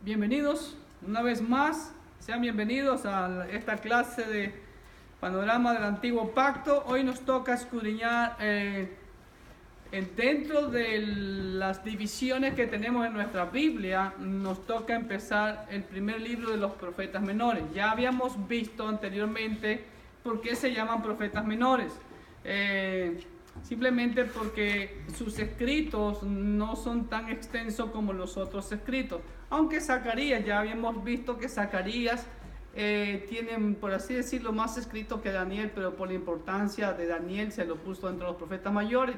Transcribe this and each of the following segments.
Bienvenidos una vez más, sean bienvenidos a esta clase de Panorama del Antiguo Pacto. Hoy nos toca escudriñar dentro de las divisiones que tenemos en nuestra Biblia. Nos toca empezar el primer libro de los profetas menores. Ya habíamos visto anteriormente por qué se llaman profetas menores. Simplemente porque sus escritos no son tan extensos como los otros escritos. Aunque Zacarías, ya habíamos visto que Zacarías tiene, por así decirlo, más escritos que Daniel, pero por la importancia de Daniel se lo puso entre los profetas mayores.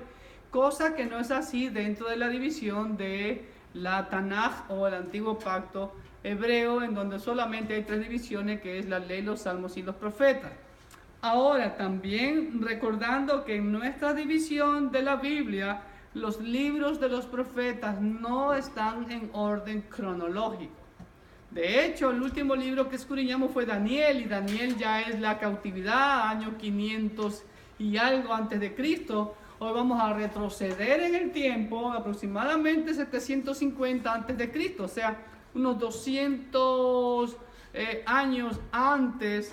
Cosa que no es así dentro de la división de la Tanaj o el Antiguo Pacto hebreo, en donde solamente hay tres divisiones, que es la ley, los salmos y los profetas. Ahora también recordando que en nuestra división de la Biblia, los libros de los profetas no están en orden cronológico. De hecho, el último libro que escudriñamos fue Daniel, y Daniel ya es la cautividad, año 500 y algo antes de Cristo. Hoy vamos a retroceder en el tiempo, aproximadamente 750 antes de Cristo, o sea, unos 200 años antes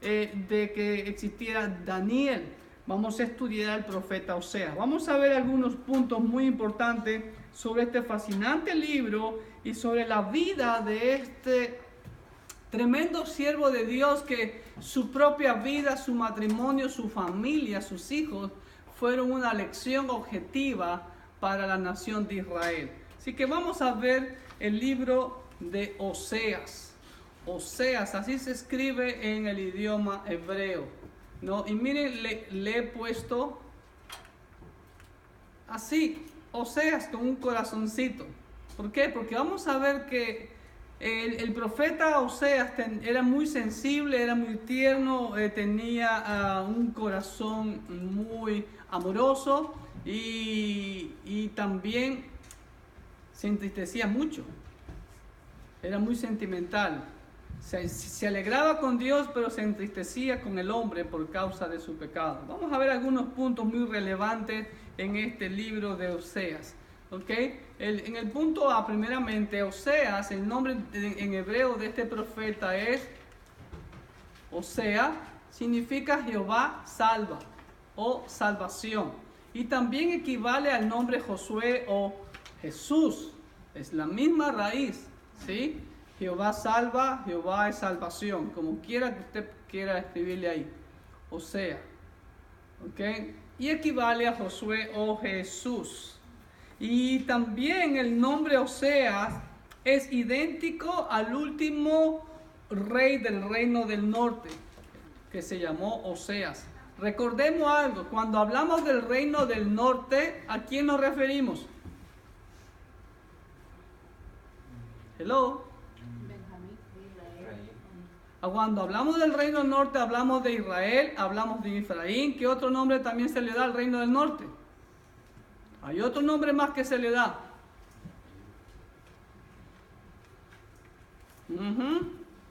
de que existiera Daniel. Vamos a estudiar al profeta Oseas. Vamos a ver algunos puntos muy importantes sobre este fascinante libro y sobre la vida de este tremendo siervo de Dios, que su propia vida, su matrimonio, su familia, sus hijos fueron una lección objetiva para la nación de Israel. Así que vamos a ver el libro de Oseas. Oseas, así se escribe en el idioma hebreo, ¿no? Y miren, le he puesto así, Oseas, con un corazoncito. ¿Por qué? Porque vamos a ver que el profeta Oseas era muy sensible, era muy tierno, tenía un corazón muy amoroso y también se entristecía mucho. Era muy sentimental. Se alegraba con Dios, pero se entristecía con el hombre por causa de su pecado. Vamos a ver algunos puntos muy relevantes en este libro de Oseas. ¿Okay? En el punto A, primeramente, Oseas, el nombre en hebreo de este profeta es Osea, significa Jehová salva o salvación. Y también equivale al nombre Josué o Jesús. Es la misma raíz, ¿sí? Jehová salva, Jehová es salvación, como quiera que usted quiera escribirle ahí, Osea, ¿ok? Y equivale a Josué o Jesús. Y también el nombre Oseas es idéntico al último rey del reino del norte, que se llamó Oseas. Recordemos algo, cuando hablamos del reino del norte, ¿a quién nos referimos? Hello. Cuando hablamos del reino del norte, hablamos de Israel, hablamos de Efraín. ¿Qué otro nombre también se le da al reino del norte? Hay otro nombre más que se le da.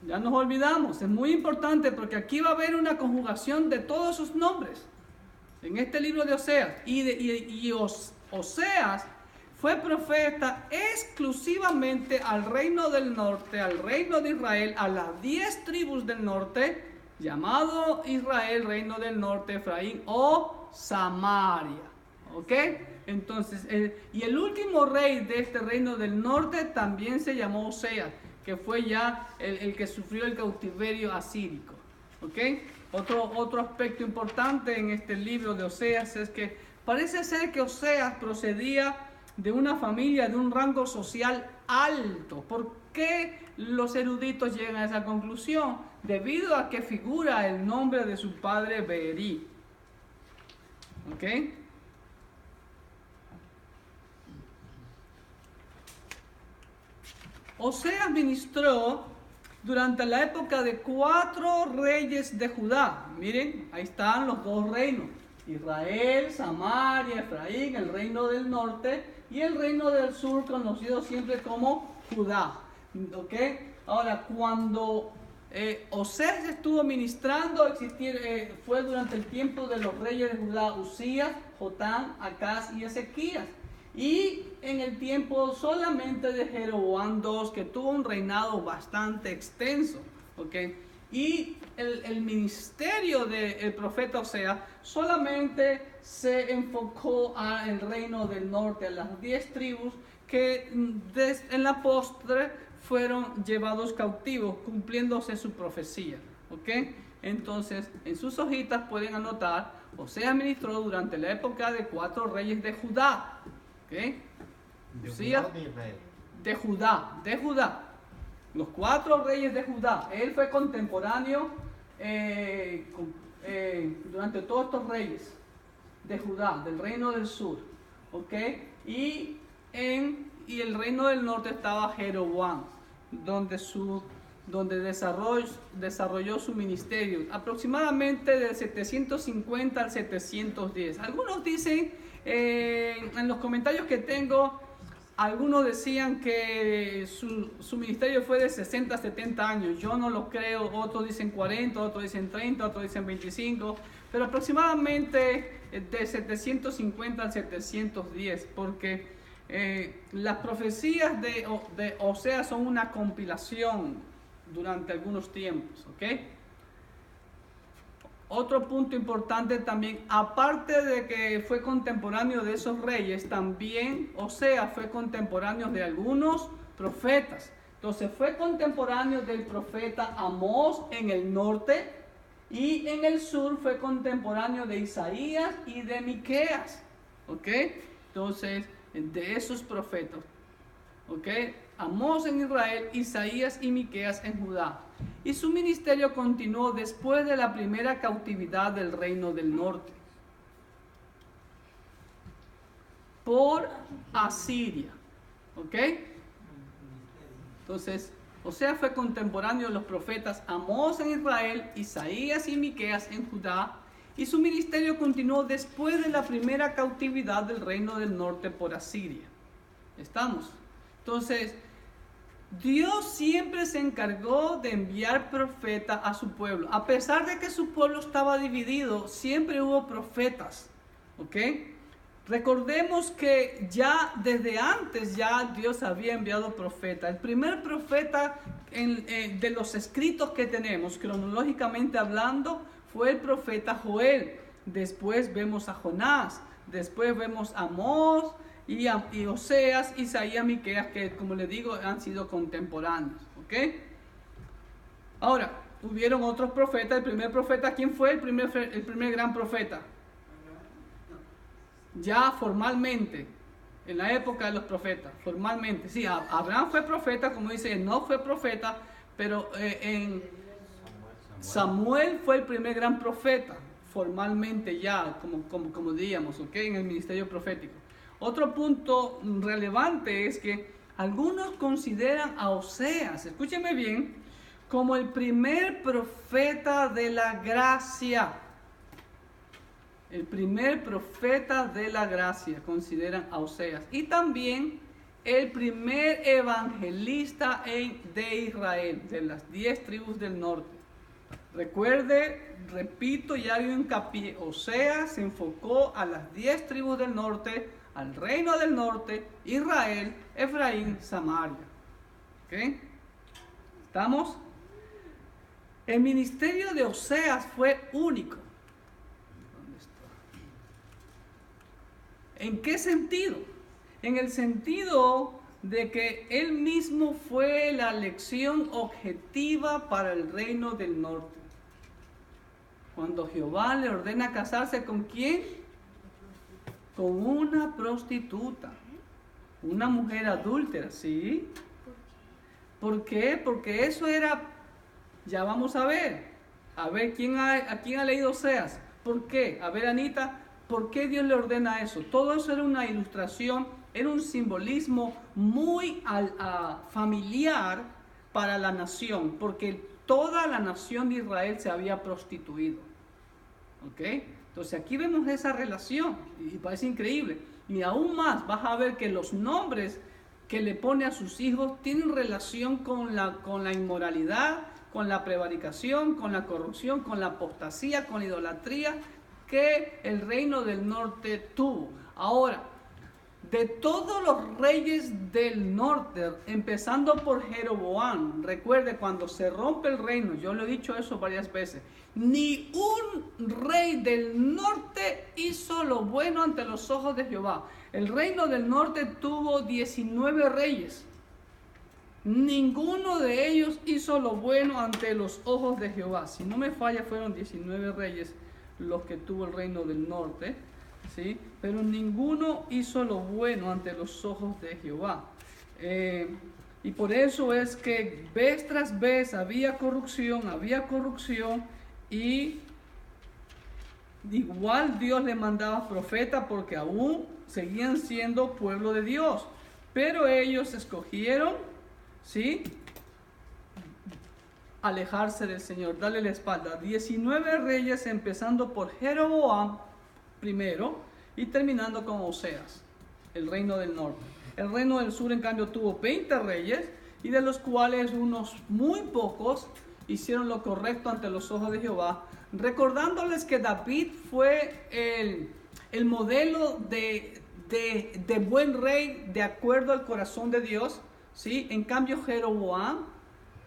Ya nos olvidamos. Es muy importante porque aquí va a haber una conjugación de todos sus nombres en este libro de Oseas. Oseas fue profeta exclusivamente al reino del norte, al reino de Israel, a las 10 tribus del norte, llamado Israel, reino del norte, Efraín o Samaria. ¿Ok? Entonces, y el último rey de este reino del norte también se llamó Oseas, que fue ya el que sufrió el cautiverio asírico. ¿Ok? Otro aspecto importante en este libro de Oseas es que parece ser que Oseas procedía de una familia de un rango social alto. ¿Por qué los eruditos llegan a esa conclusión? Debido a que figura el nombre de su padre Beerí. ¿Ok? Oseas ministró durante la época de 4 reyes de Judá. Miren, ahí están los 2 reinos: Israel, Samaria, Efraín, el reino del norte, y el reino del sur, conocido siempre como Judá. ¿Ok? Ahora, cuando Oseas estuvo ministrando, fue durante el tiempo de los reyes de Judá: Usías, Jotam, Acaz y Ezequías. Y en el tiempo solamente de Jeroboam II, que tuvo un reinado bastante extenso, ¿ok? Y el ministerio del profeta Oseas solamente se enfocó al reino del norte, a las 10 tribus que en la postre fueron llevados cautivos, cumpliéndose su profecía, ¿ok? Entonces, en sus hojitas pueden anotar, Oseas ministró durante la época de 4 reyes de Judá, ¿ok? De Judá. Los 4 reyes de Judá. Él fue contemporáneo durante todos estos reyes de Judá, del reino del sur, ¿ok? Y el reino del norte estaba Jeroboam, donde desarrolló su ministerio, aproximadamente del 750 al 710. Algunos dicen, en los comentarios que tengo, algunos decían que su ministerio fue de 60 a 70 años. Yo no lo creo. Otros dicen 40, otros dicen 30, otros dicen 25. Pero aproximadamente de 750 al 710. Porque las profecías de Oseas son una compilación durante algunos tiempos. ¿Ok? Otro punto importante también, aparte de que fue contemporáneo de esos reyes, también Oseas fue contemporáneo de algunos profetas. Entonces fue contemporáneo del profeta Amós en el norte, y en el sur fue contemporáneo de Isaías y de Miqueas. ¿Ok? Entonces, de esos profetas. ¿Ok? Amós en Israel, Isaías y Miqueas en Judá. Y su ministerio continuó después de la primera cautividad del reino del norte por Asiria. ¿Ok? Entonces, Oseas fue contemporáneo de los profetas Amós en Israel, Isaías y Miqueas en Judá. Y su ministerio continuó después de la primera cautividad del reino del norte por Asiria. ¿Estamos? Entonces, Dios siempre se encargó de enviar profetas a su pueblo. A pesar de que su pueblo estaba dividido, siempre hubo profetas. ¿Ok? Recordemos que ya desde antes ya Dios había enviado profetas. El primer profeta de los escritos que tenemos, cronológicamente hablando, fue el profeta Joel. Después vemos a Jonás. Después vemos a Amós y Oseas, Isaías, Miqueas, que como les digo han sido contemporáneos. ¿Ok? Ahora, hubieron otros profetas. El primer profeta, ¿quién fue el primer gran profeta? Ya formalmente, en la época de los profetas, formalmente. Sí, Abraham fue profeta, como dice, no fue profeta, pero Samuel fue el primer gran profeta, formalmente ya, como diríamos, ¿ok? En el ministerio profético. Otro punto relevante es que algunos consideran a Oseas, escúchenme bien, como el primer profeta de la gracia. El primer profeta de la gracia consideran a Oseas. Y también el primer evangelista de Israel, de las 10 tribus del norte. Recuerde, repito, ya hago hincapié, Oseas se enfocó a las 10 tribus del norte, al reino del norte, Israel, Efraín, Samaria. ¿Ok? ¿Estamos? El ministerio de Oseas fue único. ¿Dónde está? ¿En qué sentido? En el sentido de que él mismo fue la elección objetiva para el reino del norte. Cuando Jehová le ordena casarse, ¿con quién? Con una prostituta, una mujer adúltera, ¿sí? ¿Por qué? Porque eso era, ya vamos a ver a quién ha leído Oseas. ¿Por qué? A ver, Anita, ¿por qué Dios le ordena eso? Todo eso era una ilustración, era un simbolismo muy familiar para la nación, porque toda la nación de Israel se había prostituido. ¿Ok? Entonces aquí vemos esa relación y parece increíble. Y aún más vas a ver que los nombres que le pone a sus hijos tienen relación con la inmoralidad, con la prevaricación, con la corrupción, con la apostasía, con la idolatría que el reino del norte tuvo. Ahora, de todos los reyes del norte, empezando por Jeroboam. Recuerde, cuando se rompe el reino, yo lo he dicho eso varias veces, ni un rey del norte hizo lo bueno ante los ojos de Jehová. El reino del norte tuvo 19 reyes. Ninguno de ellos hizo lo bueno ante los ojos de Jehová. Si no me falla, fueron 19 reyes los que tuvo el reino del norte, ¿sí? Pero ninguno hizo lo bueno ante los ojos de Jehová. Y por eso es que vez tras vez había corrupción, y igual Dios le mandaba profetas porque aún seguían siendo pueblo de Dios. Pero ellos escogieron, ¿sí?, alejarse del Señor, darle la espalda. 19 reyes, empezando por Jeroboam primero y terminando con Oseas, el reino del norte. El reino del sur, en cambio, tuvo 20 reyes, y de los cuales unos muy pocos hicieron lo correcto ante los ojos de Jehová, recordándoles que David fue el modelo de buen rey de acuerdo al corazón de Dios, ¿sí? En cambio, Jeroboam,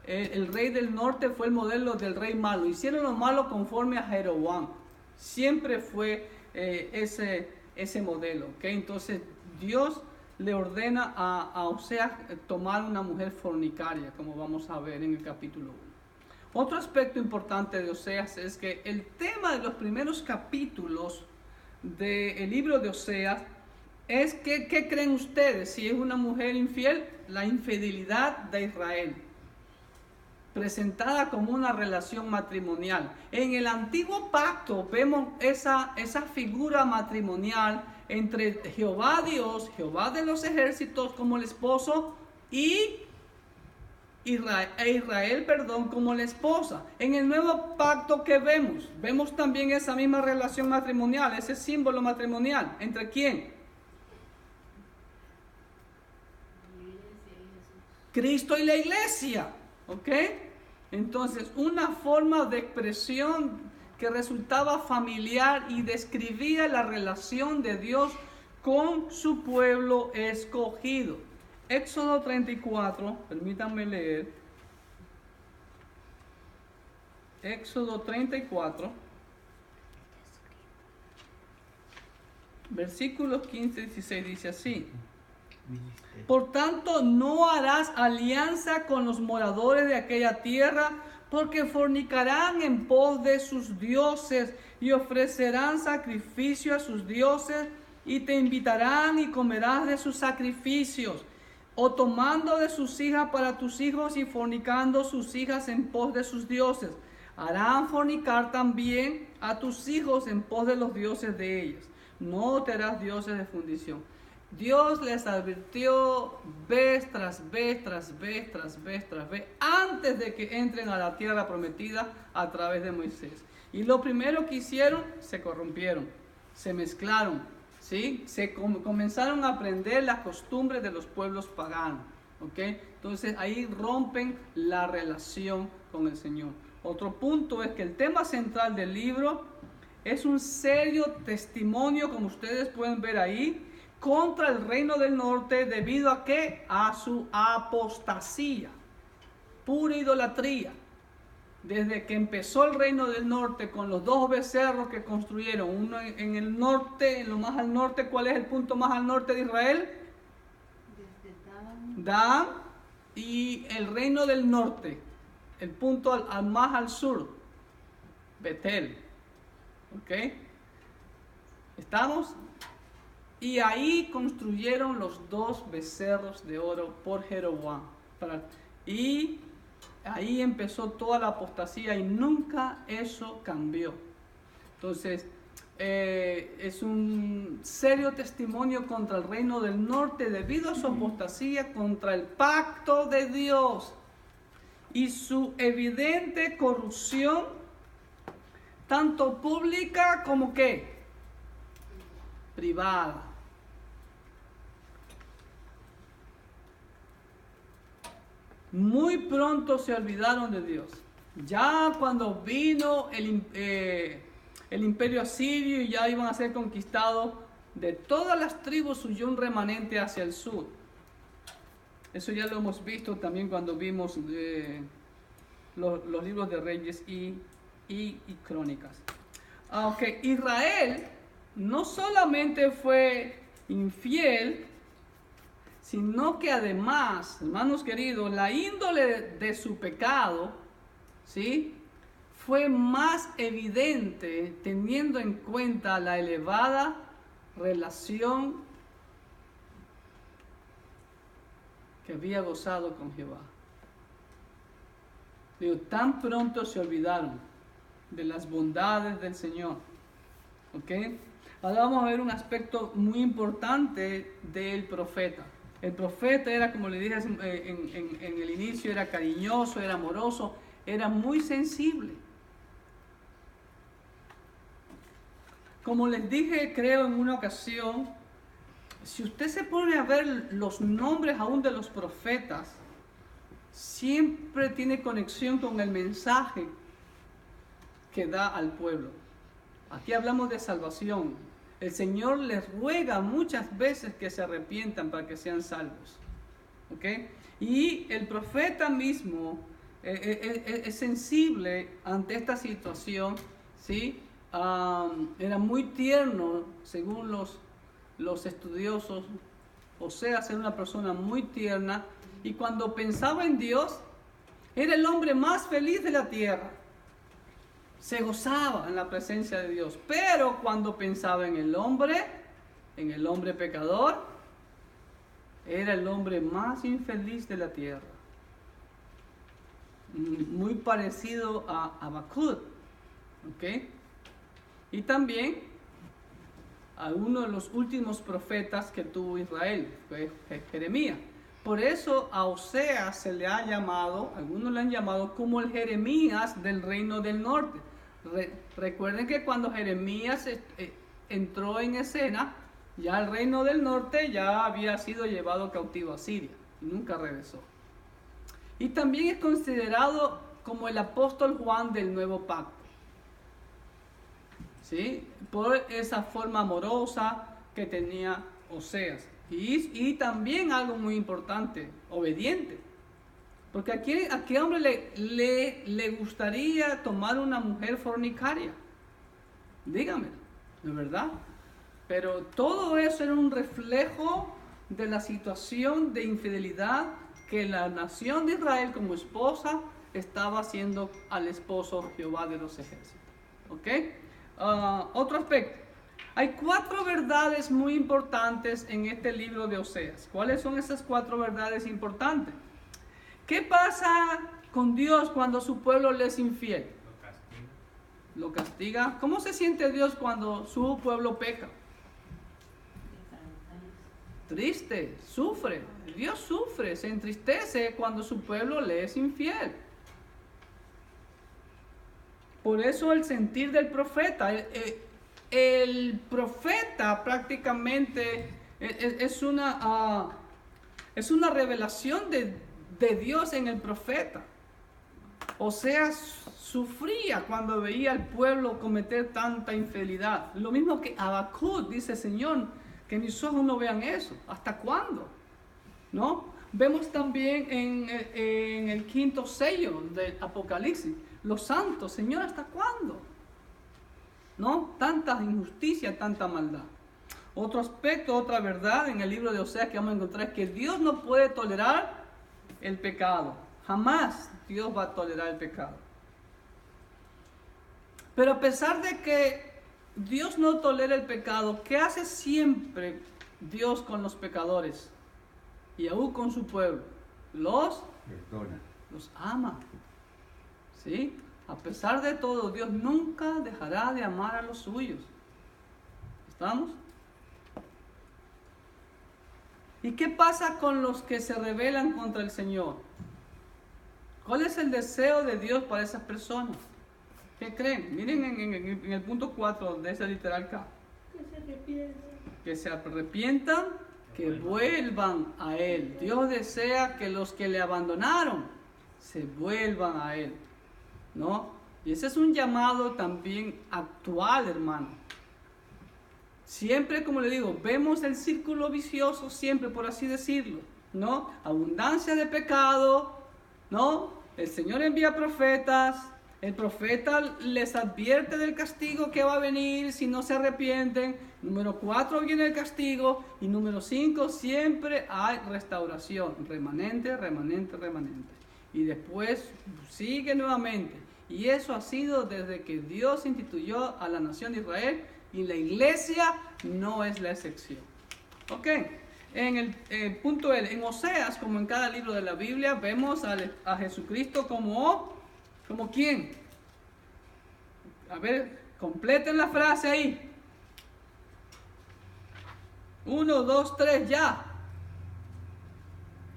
el rey del norte, fue el modelo del rey malo. Hicieron lo malo conforme a Jeroboam. Siempre fue ese modelo, ¿ok? Entonces Dios le ordena a Oseas tomar una mujer fornicaria, como vamos a ver en el capítulo 1. Otro aspecto importante de Oseas es que el tema de los primeros capítulos del libro de Oseas es que, ¿qué creen ustedes? Si es una mujer infiel, la infidelidad de Israel, presentada como una relación matrimonial. En el antiguo pacto vemos esa figura matrimonial entre Jehová Dios, Jehová de los ejércitos como el esposo, y Israel, como la esposa. En el nuevo pacto, ¿qué vemos? Vemos también esa misma relación matrimonial, ese símbolo matrimonial. ¿Entre quién? Cristo y la iglesia, ¿ok? Entonces, una forma de expresión que resultaba familiar y describía la relación de Dios con su pueblo escogido. Éxodo 34, permítanme leer. Éxodo 34, versículos 15 y 16, dice así: por tanto, no harás alianza con los moradores de aquella tierra, porque fornicarán en pos de sus dioses y ofrecerán sacrificio a sus dioses, y te invitarán y comerás de sus sacrificios, o tomando de sus hijas para tus hijos y fornicando sus hijas en pos de sus dioses. Harán fornicar también a tus hijos en pos de los dioses de ellos. No te harás dioses de fundición. Dios les advirtió vez tras vez, antes de que entren a la tierra prometida a través de Moisés. Y lo primero que hicieron, se corrompieron, se mezclaron, ¿sí? Comenzaron a aprender las costumbres de los pueblos paganos, ¿ok? Entonces ahí rompen la relación con el Señor. Otro punto es que el tema central del libro es un serio testimonio, como ustedes pueden ver ahí, contra el reino del norte. ¿Debido a qué? A su apostasía, pura idolatría. Desde que empezó el reino del norte con los dos becerros que construyeron, uno en el norte, en lo más al norte. ¿Cuál es el punto más al norte de Israel? Dan. Y el reino del norte, el punto más al sur, Betel. ¿Ok? ¿Estamos? Y ahí construyeron los dos becerros de oro por Jeroboam. Y ahí empezó toda la apostasía y nunca eso cambió. Entonces, es un serio testimonio contra el reino del norte debido a su apostasía contra el pacto de Dios y su evidente corrupción, tanto pública como ¿qué? Privada. Muy pronto se olvidaron de Dios. Ya cuando vino el imperio asirio y ya iban a ser conquistados, de todas las tribus huyó un remanente hacia el sur. Eso ya lo hemos visto también cuando vimos los libros de Reyes y Crónicas. Aunque Israel no solamente fue infiel, sino que además, hermanos queridos, la índole de su pecado, ¿sí?, fue más evidente teniendo en cuenta la elevada relación que había gozado con Jehová. Digo, tan pronto se olvidaron de las bondades del Señor. ¿Ok? Ahora vamos a ver un aspecto muy importante del profeta. El profeta era, como le dije en el inicio, era cariñoso, era amoroso, era muy sensible. Como les dije, creo en una ocasión, si usted se pone a ver los nombres aún de los profetas, siempre tiene conexión con el mensaje que da al pueblo. Aquí hablamos de salvación. El Señor les ruega muchas veces que se arrepientan para que sean salvos. ¿Ok? Y el profeta mismo es sensible ante esta situación, ¿sí? Era muy tierno, según los estudiosos. Oseas era una persona muy tierna, y cuando pensaba en Dios, era el hombre más feliz de la tierra. Se gozaba en la presencia de Dios. Pero cuando pensaba en el hombre pecador, era el hombre más infeliz de la tierra. Muy parecido a Habacuc. ¿Ok? Y también a uno de los últimos profetas que tuvo Israel, fue Jeremías. Por eso a Oseas se le ha llamado, algunos le han llamado como el Jeremías del reino del norte. Recuerden que cuando Jeremías entró en escena, ya el reino del norte ya había sido llevado cautivo a Siria y nunca regresó. Y también es considerado como el apóstol Juan del nuevo pacto, ¿sí? Por esa forma amorosa que tenía Oseas. Y también algo muy importante, obediente. Porque ¿a qué hombre le gustaría tomar una mujer fornicaria? Dígame, ¿no es verdad? Pero todo eso era un reflejo de la situación de infidelidad que la nación de Israel como esposa estaba haciendo al esposo Jehová de los ejércitos. ¿Ok? Otro aspecto. Hay 4 verdades muy importantes en este libro de Oseas. ¿Cuáles son esas 4 verdades importantes? ¿Qué pasa con Dios cuando su pueblo le es infiel? Lo castiga. ¿Cómo se siente Dios cuando su pueblo peca? Triste, sufre. Dios sufre, se entristece cuando su pueblo le es infiel. Por eso el sentir del profeta. El profeta prácticamente es una revelación de Dios en el profeta. Oseas sufría cuando veía al pueblo cometer tanta infidelidad. Lo mismo que Habacuc dice: Señor, que mis ojos no vean eso. ¿Hasta cuándo? ¿No? Vemos también en el 5º sello del Apocalipsis, los santos: Señor, ¿hasta cuándo? ¿No? Tanta injusticia, tanta maldad. Otro aspecto, otra verdad en el libro de Oseas que vamos a encontrar es que Dios no puede tolerar el pecado. Jamás Dios va a tolerar el pecado. Pero a pesar de que Dios no tolera el pecado, ¿qué hace siempre Dios con los pecadores? Y aún con su pueblo. Los perdona. Los ama. ¿Sí? A pesar de todo, Dios nunca dejará de amar a los suyos. ¿Estamos? ¿Y qué pasa con los que se rebelan contra el Señor? ¿Cuál es el deseo de Dios para esas personas? ¿Qué creen? Miren en el punto 4 de ese literal K. Que se arrepientan, que vuelvan a Él. Dios desea que los que le abandonaron se vuelvan a Él, ¿no? Y ese es un llamado también actual, hermano. Siempre, como le digo, vemos el círculo vicioso, siempre, por así decirlo, ¿no? Abundancia de pecado, ¿no? El Señor envía profetas, el profeta les advierte del castigo que va a venir si no se arrepienten. Número 4 viene el castigo. Y número 5, siempre hay restauración, remanente, remanente, remanente. Y después sigue nuevamente. Y eso ha sido desde que Dios instituyó a la nación de Israel. Y la iglesia no es la excepción. Ok, en el punto L, en Oseas, como en cada libro de la Biblia, vemos a Jesucristo como ¿quién? A ver, completen la frase ahí. 1, 2, 3, ya.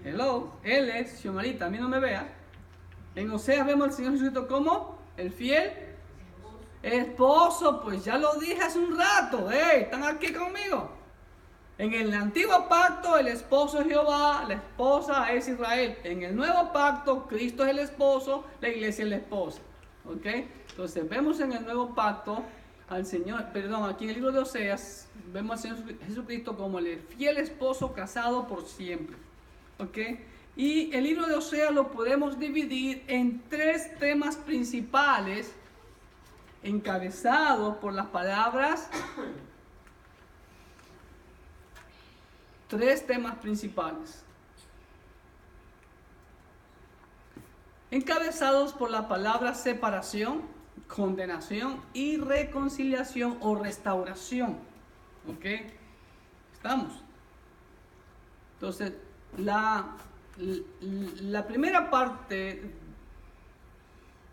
Hello, Él es, Xiomarita, a mí no me vea. En Oseas vemos al Señor Jesucristo como el fiel esposo, pues ya lo dije hace un rato. ¿Están aquí conmigo? En el antiguo pacto el esposo es Jehová, la esposa es Israel. En el nuevo pacto Cristo es el esposo, la iglesia es la esposa. ¿Ok? Entonces vemos en el nuevo pacto al Señor, aquí en el libro de Oseas, vemos al Señor Jesucristo como el fiel esposo casado por siempre. ¿Ok? Y el libro de Oseas lo podemos dividir en 3 temas principales, encabezados por las palabras. 3 temas principales, encabezados por la palabra separación, condenación y reconciliación o restauración. ¿Ok? ¿Estamos? Entonces, la primera parte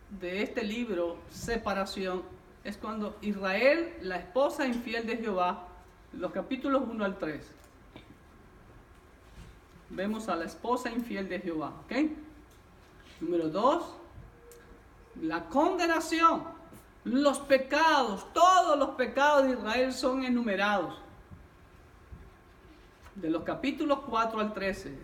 de este libro, separación, es cuando Israel, la esposa infiel de Jehová, los capítulos 1 al 3. Vemos a la esposa infiel de Jehová, ¿ok? Número 2, la condenación. Los pecados, todos los pecados de Israel son enumerados. De los capítulos 4 al 13,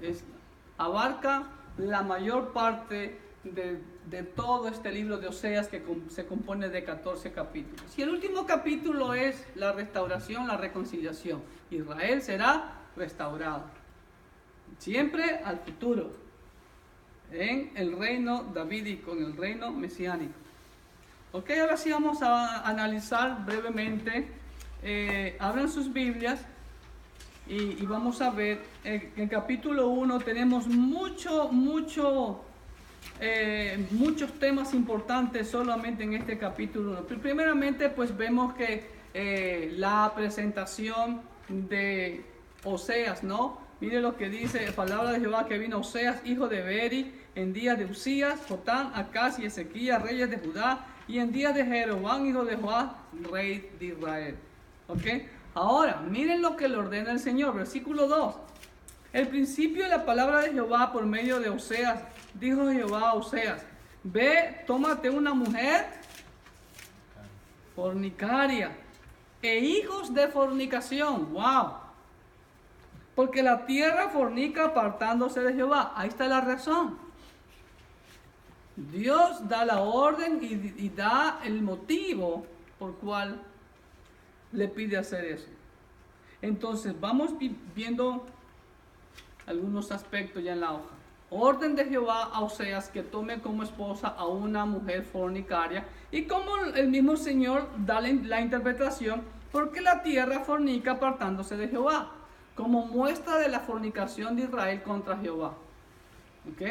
abarca la mayor parte de todo este libro de Oseas, que se compone de 14 capítulos. Y el último capítulo es la restauración, la reconciliación. Israel será restaurado. Siempre al futuro, en el reino davídico, en el reino mesiánico. Ok, ahora sí vamos a analizar brevemente. Abran sus Biblias y vamos a ver. En el capítulo 1 tenemos muchos temas importantes solamente en este capítulo 1. Primeramente, pues vemos que la presentación de Oseas, ¿no? Mire lo que dice, palabra de Jehová que vino Oseas, hijo de Beeri, en días de Usías, Jotán, Acaz y Ezequías, reyes de Judá, y en días de Jeroboam, hijo de Joás, rey de Israel. ¿Ok? Ahora, miren lo que le ordena el Señor, versículo 2. El principio de la palabra de Jehová por medio de Oseas, dijo Jehová a Oseas, ve, tómate una mujer fornicaria e hijos de fornicación. ¡Wow! Porque la tierra fornica apartándose de Jehová. Ahí está la razón. Dios da la orden y da el motivo por cual le pide hacer eso. Entonces vamos viendo algunos aspectos ya en la hoja. Orden de Jehová a Oseas que tome como esposa a una mujer fornicaria. Y como el mismo Señor da la interpretación, porque la tierra fornica apartándose de Jehová, como muestra de la fornicación de Israel contra Jehová. ¿Ok?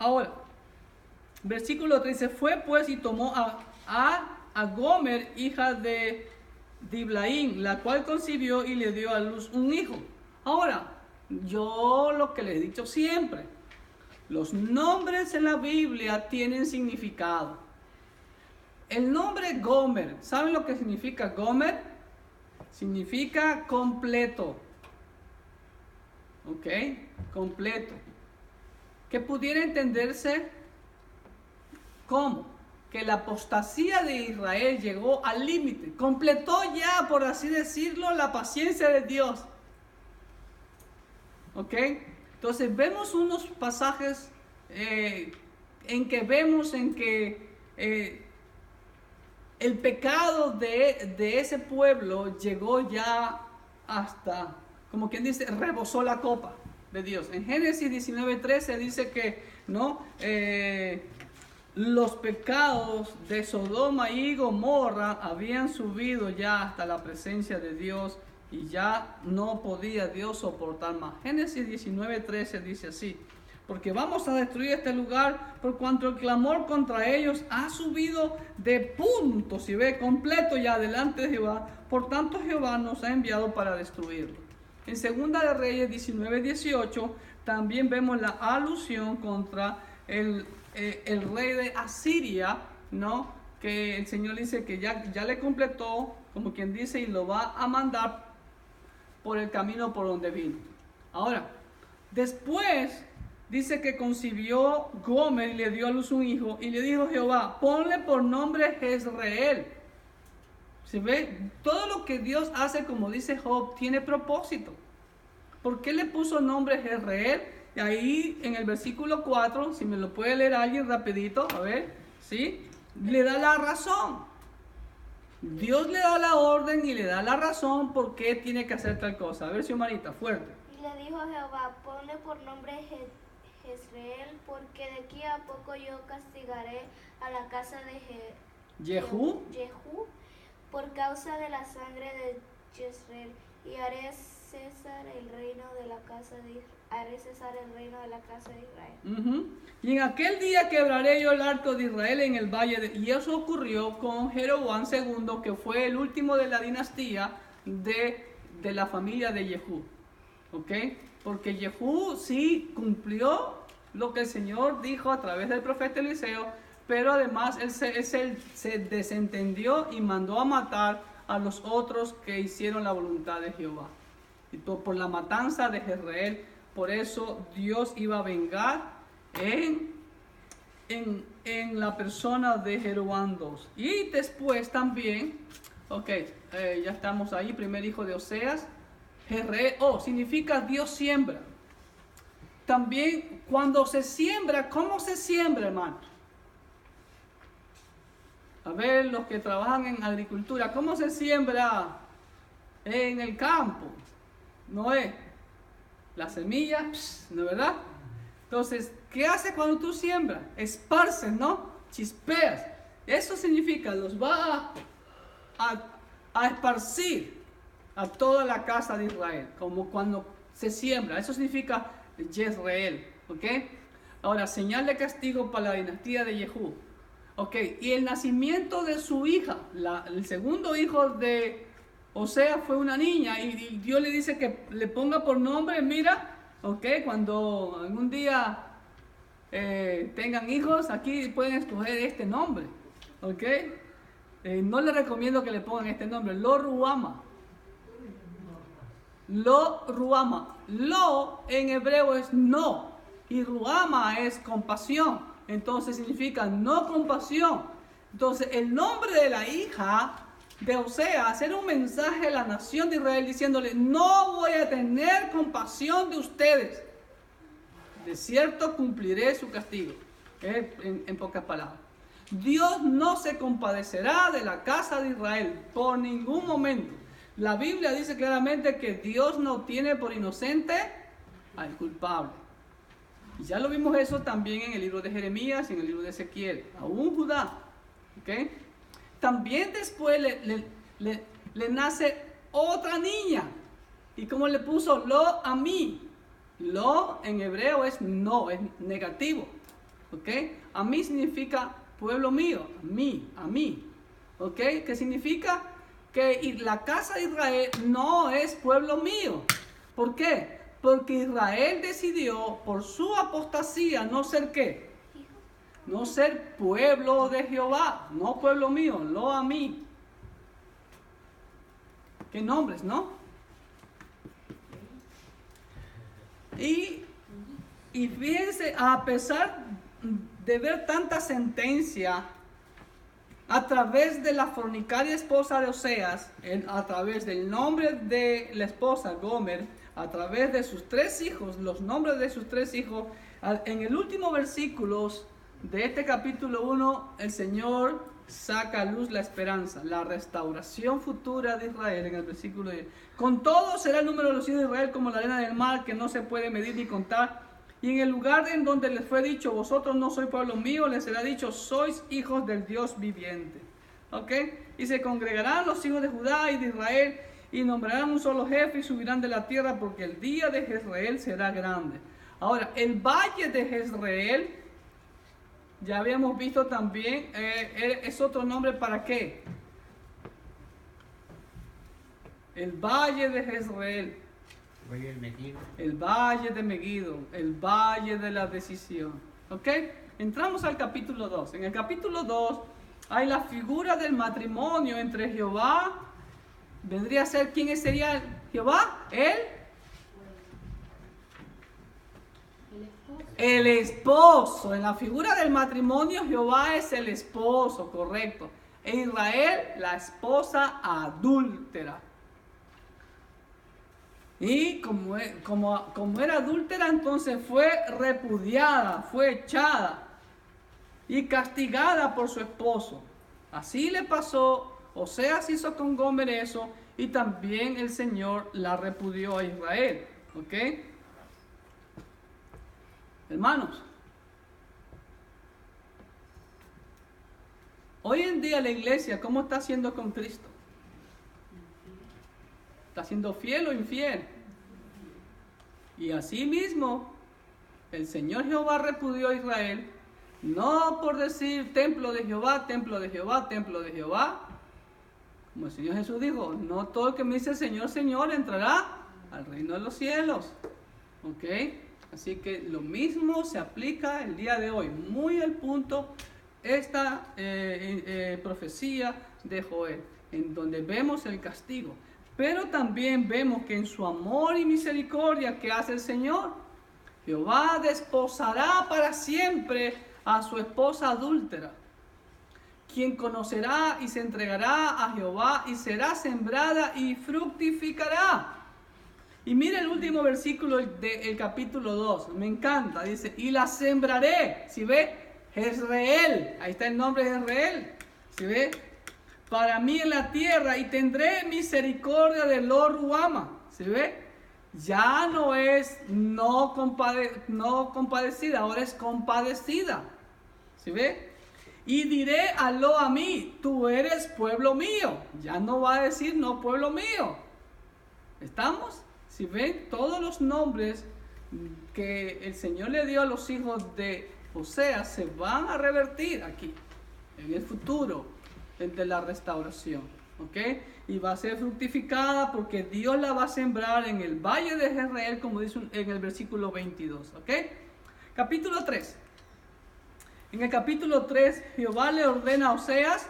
Ahora, versículo 13, fue pues y tomó a Gomer, hija de Diblaim, la cual concibió y le dio a luz un hijo. Ahora, yo lo que les he dicho siempre, los nombres en la Biblia tienen significado. El nombre Gomer, ¿saben lo que significa Gomer? Significa completo. ¿Ok? Completo. Que pudiera entenderse como que la apostasía de Israel llegó al límite. Completó ya, por así decirlo, la paciencia de Dios. ¿Ok? Entonces vemos unos pasajes en que el pecado de ese pueblo llegó ya hasta, como quien dice, rebosó la copa de Dios. En Génesis 19:13 dice que, ¿no? Los pecados de Sodoma y Gomorra habían subido ya hasta la presencia de Dios y ya no podía Dios soportar más. Génesis 19:13 dice así: porque vamos a destruir este lugar por cuanto el clamor contra ellos ha subido de punto, si ve, completo ya delante de Jehová, por tanto Jehová nos ha enviado para destruirlo. En Segunda de Reyes 19:18 también vemos la alusión contra el rey de Asiria, ¿no? Que el Señor dice que ya le completó, como quien dice, y lo va a mandar por el camino por donde vino. Ahora, después dice que concibió Gomer y le dio a luz un hijo, y le dijo Jehová: ponle por nombre Jezreel. ¿Se ve? Todo lo que Dios hace, como dice Job, tiene propósito. ¿Por qué le puso nombre Jezreel? Y ahí en el versículo 4, si me lo puede leer alguien rapidito, a ver, ¿sí? Le da la razón. Dios le da la orden y le da la razón por qué tiene que hacer tal cosa. A ver, si Marita, fuerte. Y le dijo Jehová: ponle por nombre Jezreel, porque de aquí a poco yo castigaré a la casa de Jehú por causa de la sangre de Jezreel, y haré cesar el reino de la casa de Israel. Y en aquel día quebraré yo el arco de Israel en el valle de... Y eso ocurrió con Jeroboam II, que fue el último de la dinastía de la familia de Jehú. ¿Ok? Porque Jehú sí cumplió lo que el Señor dijo a través del profeta Eliseo, pero además él se desentendió y mandó a matar a los otros que hicieron la voluntad de Jehová. Y por la matanza de Jezreel, por eso Dios iba a vengar en la persona de Jeroboam II. Y después también, ya estamos ahí, primer hijo de Oseas, Jezreel, significa Dios siembra. También cuando se siembra, ¿cómo se siembra, hermano? A ver, los que trabajan en agricultura, ¿cómo se siembra en el campo? No es la semilla, ¿no es verdad? Entonces, ¿qué hace cuando tú siembras? Esparces, ¿no? Chispeas. Eso significa, los va a esparcir a toda la casa de Israel, como cuando se siembra. Eso significa Jezreel, ¿ok? Ahora, señal de castigo para la dinastía de Jehú. Ok, y el nacimiento de su hija, el segundo hijo de Osea fue una niña, y Dios le dice que le ponga por nombre, mira, ok, cuando algún día tengan hijos, aquí pueden escoger este nombre, ok. No les recomiendo que le pongan este nombre, Lo Ruama. Lo Ruama. Lo en hebreo es no, y Ruama es compasión. Entonces significa no compasión. Entonces el nombre de la hija de Oseas era un mensaje a la nación de Israel diciéndole: no voy a tener compasión de ustedes. De cierto cumpliré su castigo. En pocas palabras, Dios no se compadecerá de la casa de Israel por ningún momento. La Biblia dice claramente que Dios no tiene por inocente al culpable. Y ya lo vimos eso también en el libro de Jeremías y en el libro de Ezequiel. Aún Judá. ¿Okay? También después le nace otra niña. ¿Y cómo le puso? Lo a mí. Lo en hebreo es no, es negativo. ¿Okay? A mí significa pueblo mío. A mí. ¿Okay? ¿Qué significa? Que la casa de Israel no es pueblo mío. ¿Por qué? Porque Israel decidió por su apostasía no ser ¿qué? No ser pueblo de Jehová, no pueblo mío, lo a mí. ¿Qué nombres, no? Y fíjense, a pesar de ver tanta sentencia a través de la fornicaria esposa de Oseas, a través del nombre de la esposa Gomer, a través de sus 3 hijos, los nombres de sus 3 hijos, en el último versículo de este capítulo 1, el Señor saca a luz la esperanza, la restauración futura de Israel en el versículo 10. Con todo será el número de los hijos de Israel como la arena del mar, que no se puede medir ni contar. Y en el lugar en donde les fue dicho, vosotros no sois pueblo mío, les será dicho, sois hijos del Dios viviente. ¿Ok? Y se congregarán los hijos de Judá y de Israel, y nombrarán un solo jefe y subirán de la tierra, porque el día de Jezreel será grande. Ahora, el valle de Jezreel, ya habíamos visto también, es otro nombre para qué. El valle de Jezreel. El valle de Megiddo, el valle de la decisión. ¿Ok? Entramos al capítulo 2. En el capítulo 2 hay la figura del matrimonio entre Jehová. Vendría a ser, ¿quién sería Jehová? El esposo. En la figura del matrimonio, Jehová es el esposo, correcto. E Israel, la esposa adúltera. Y como era adúltera, entonces fue repudiada, fue echada y castigada por su esposo. Así le pasó, Oseas hizo con Gomer eso, y también el Señor la repudió a Israel. ¿Ok? Hermanos, hoy en día la iglesia, ¿cómo está haciendo con Cristo? ¿Está siendo fiel o infiel? Y así mismo, el Señor Jehová repudió a Israel, no por decir templo de Jehová, templo de Jehová, templo de Jehová. Como el Señor Jesús dijo, no todo el que me dice Señor, Señor entrará al reino de los cielos. ¿Ok? Así que lo mismo se aplica el día de hoy. Muy al punto esta profecía de Joel, en donde vemos el castigo. Pero también vemos que en su amor y misericordia que hace el Señor, Jehová desposará para siempre a su esposa adúltera, quien conocerá y se entregará a Jehová y será sembrada y fructificará. Y mire el último versículo del capítulo 2, me encanta, dice, y la sembraré, ¿sí ve? Jezreel, ahí está el nombre de Jezreel, ¿sí ve? Para mí en la tierra, y tendré misericordia de Lo Ruhama, ¿sí ve? Ya no es no compadecida, ahora es compadecida, ¿sí ve? Y diré a Lo Ammi, tú eres pueblo mío, ya no va a decir no pueblo mío. ¿Estamos? Si ven, todos los nombres que el Señor le dio a los hijos de Oseas se van a revertir aquí, en el futuro, de la restauración. ¿Ok? Y va a ser fructificada porque Dios la va a sembrar en el valle de Jezreel, como dice en el versículo 22. ¿Ok? Capítulo 3. En el capítulo 3, Jehová le ordena a Oseas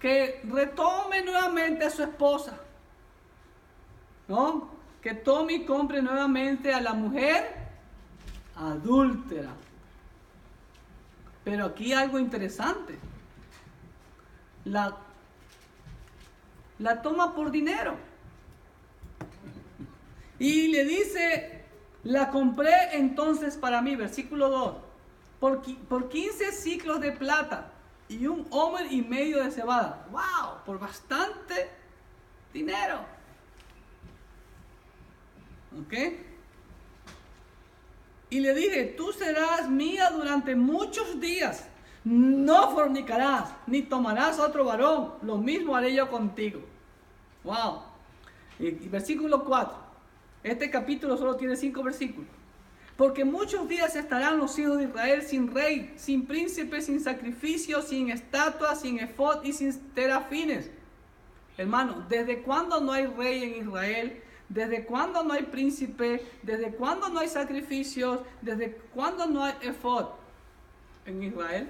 que retome nuevamente a su esposa, ¿no? Que tome y compre nuevamente a la mujer adúltera. Pero aquí algo interesante. La toma por dinero. Y le dice, la compré entonces para mí, versículo 2, por 15 ciclos de plata y 1,5 homer de cebada. ¡Wow! Por bastante dinero. ¿Ok? Y le dije, tú serás mía durante muchos días. No fornicarás, ni tomarás a otro varón. Lo mismo haré yo contigo. ¡Wow! Y versículo 4. Este capítulo solo tiene 5 versículos. Porque muchos días estarán los hijos de Israel sin rey, sin príncipe, sin sacrificio, sin estatua, sin efod y sin terafines. Hermano, ¿desde cuándo no hay rey en Israel? ¿Desde cuándo no hay príncipe? ¿Desde cuándo no hay sacrificios? ¿Desde cuándo no hay efod en Israel?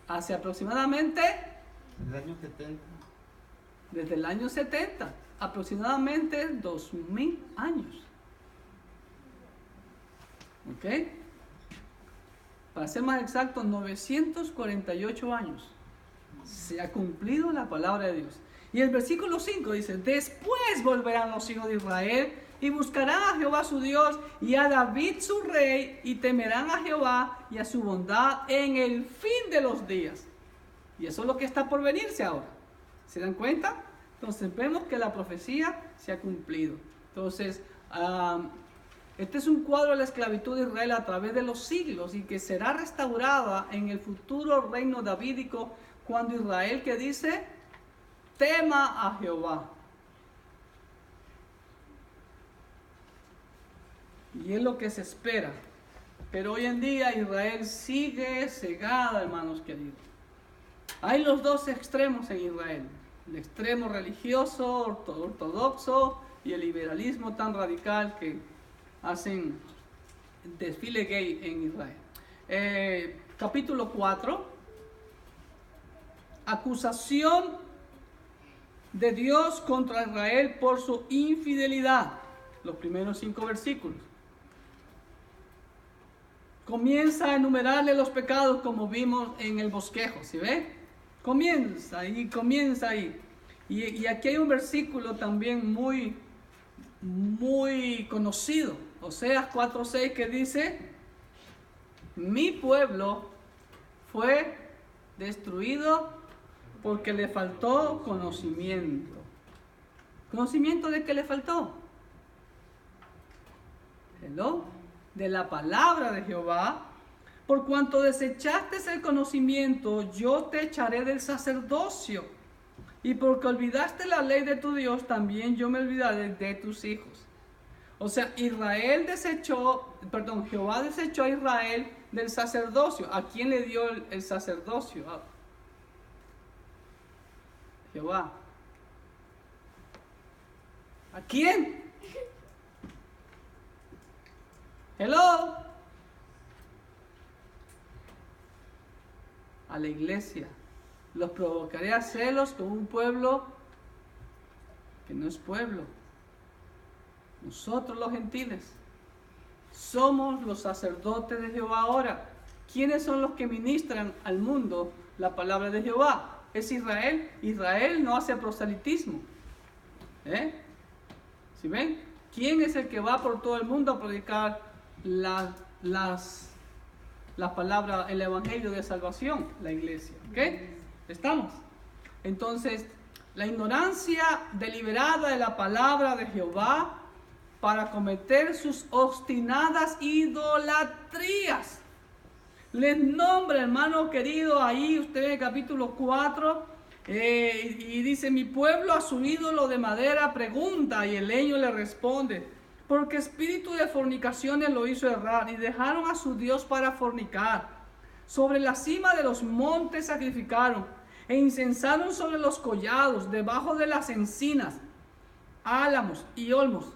Hace aproximadamente... Desde el año 70. Aproximadamente 2000 años. ¿Ok? Para ser más exacto, 948 años. Se ha cumplido la palabra de Dios. Y el versículo 5 dice, después volverán los hijos de Israel y buscarán a Jehová su Dios y a David su rey, y temerán a Jehová y a su bondad en el fin de los días. Y eso es lo que está por venirse ahora. ¿Se dan cuenta? Entonces vemos que la profecía se ha cumplido. Entonces, este es un cuadro de la esclavitud de Israel a través de los siglos y que será restaurada en el futuro reino davídico cuando Israel, que dice, tema a Jehová. Y es lo que se espera. Pero hoy en día Israel sigue cegada, hermanos queridos. Hay los dos extremos en Israel. El extremo religioso, ortodoxo, y el liberalismo tan radical que hacen desfile gay en Israel. Capítulo 4. Acusación de Dios contra Israel por su infidelidad. Los primeros 5 versículos. Comienza a enumerarle los pecados como vimos en el bosquejo, ¿sí ve? Comienza ahí. Y aquí hay un versículo también muy conocido, Oseas 4:6, que dice, mi pueblo fue destruido porque le faltó conocimiento. ¿Conocimiento de qué le faltó? ¿Hello? De la palabra de Jehová. Por cuanto desechaste el conocimiento, yo te echaré del sacerdocio. Y porque olvidaste la ley de tu Dios, también yo me olvidaré de tus hijos. O sea, Jehová desechó a Israel del sacerdocio. ¿A quién le dio el sacerdocio? Jehová. ¿A quién? Hello. A la iglesia. Los provocaré a celos con un pueblo que no es pueblo. Nosotros los gentiles somos los sacerdotes de Jehová ahora. ¿Quiénes son los que ministran al mundo la palabra de Jehová? Es Israel. Israel no hace proselitismo. ¿Sí ven? ¿Quién es el que va por todo el mundo a predicar la palabra, el evangelio de salvación? La iglesia. ¿Ok? ¿Estamos? Entonces, la ignorancia deliberada de la palabra de Jehová para cometer sus obstinadas idolatrías. Les nombra, hermano querido, ahí usted en el capítulo 4, y dice, mi pueblo a su ídolo de madera pregunta, y el leño le responde, porque espíritu de fornicaciones lo hizo errar, y dejaron a su Dios para fornicar. Sobre la cima de los montes sacrificaron, e incensaron sobre los collados, debajo de las encinas, álamos y olmos.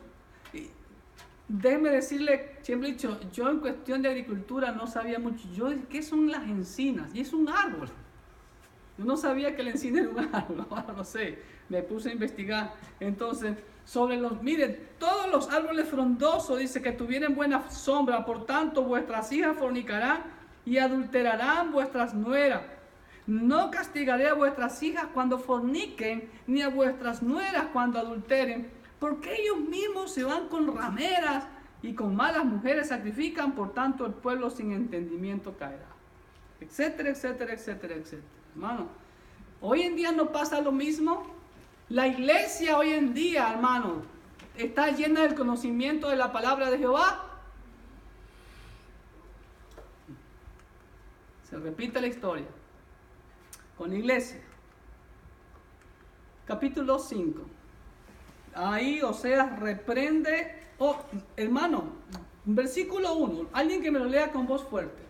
Déjeme decirle, siempre he dicho, yo en cuestión de agricultura no sabía mucho. ¿Qué son las encinas? Y es un árbol. Yo no sabía que la encina era un árbol, ahora no sé, me puse a investigar. Entonces, miren, todos los árboles frondosos, dice, que tuvieran buena sombra, por tanto vuestras hijas fornicarán y adulterarán vuestras nueras. No castigaré a vuestras hijas cuando forniquen, ni a vuestras nueras cuando adulteren, porque ellos mismos se van con rameras y con malas mujeres sacrifican, por tanto el pueblo sin entendimiento caerá. Etcétera, etcétera, etcétera, etcétera. Hermano, hoy en día no pasa lo mismo. La iglesia hoy en día, hermano, está llena del conocimiento de la palabra de Jehová. Se repite la historia con la iglesia. Capítulo 5. Ahí Oseas reprende, hermano, versículo 1, alguien que me lo lea con voz fuerte.